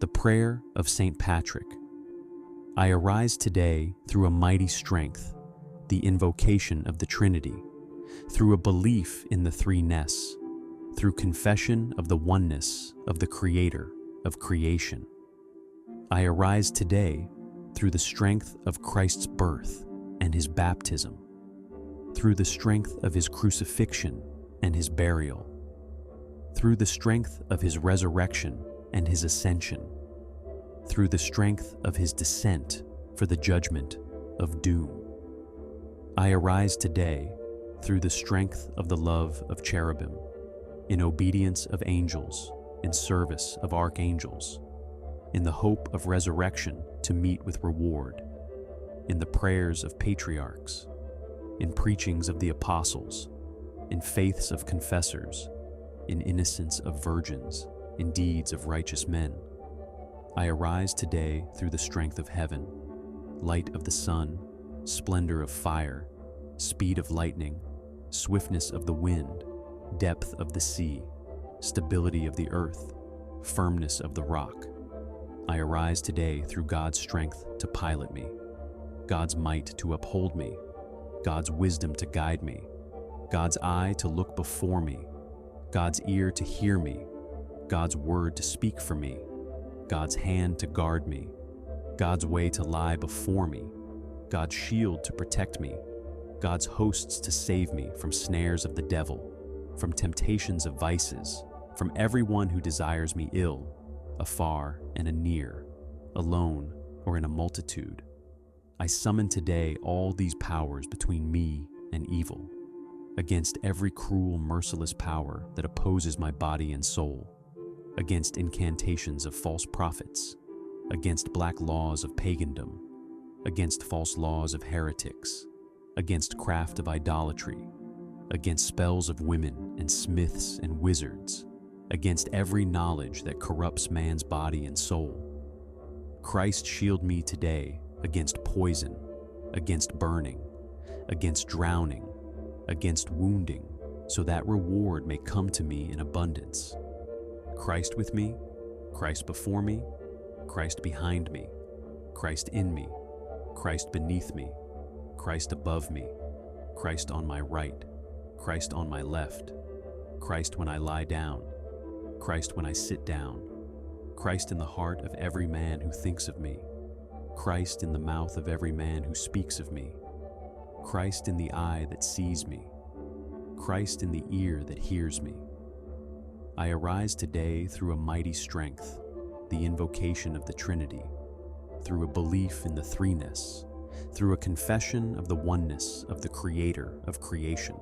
The prayer of Saint Patrick. I arise today through a mighty strength, the invocation of the Trinity, through a belief in the threeness, through confession of the oneness of the Creator of creation. I arise today through the strength of Christ's birth and his baptism, through the strength of his crucifixion and his burial, through the strength of his resurrection and his ascension, through the strength of his descent for the judgment of doom. I arise today through the strength of the love of cherubim, in obedience of angels, in service of archangels, in the hope of resurrection to meet with reward, in the prayers of patriarchs, in preachings of the apostles, in faiths of confessors, in innocence of virgins, in deeds of righteous men. I arise today through the strength of heaven, light of the sun, splendor of fire, speed of lightning, swiftness of the wind, depth of the sea, stability of the earth, firmness of the rock. I arise today through God's strength to pilot me, God's might to uphold me, God's wisdom to guide me, God's eye to look before me, God's ear to hear me, God's word to speak for me, God's hand to guard me, God's way to lie before me, God's shield to protect me, God's hosts to save me from snares of the devil, from temptations of vices, from everyone who desires me ill, afar and anear, alone or in a multitude. I summon today all these powers between me and evil, against every cruel, merciless power that opposes my body and soul, against incantations of false prophets, against black laws of pagandom, against false laws of heretics, against craft of idolatry, against spells of women and smiths and wizards, against every knowledge that corrupts man's body and soul. Christ, shield me today against poison, against burning, against drowning, against wounding, so that reward may come to me in abundance. Christ with me, Christ before me, Christ behind me, Christ in me, Christ beneath me, Christ above me, Christ on my right, Christ on my left, Christ when I lie down, Christ when I sit down, Christ in the heart of every man who thinks of me, Christ in the mouth of every man who speaks of me, Christ in the eye that sees me, Christ in the ear that hears me. I arise today through a mighty strength, the invocation of the Trinity, through a belief in the threeness, through a confession of the oneness of the Creator of creation,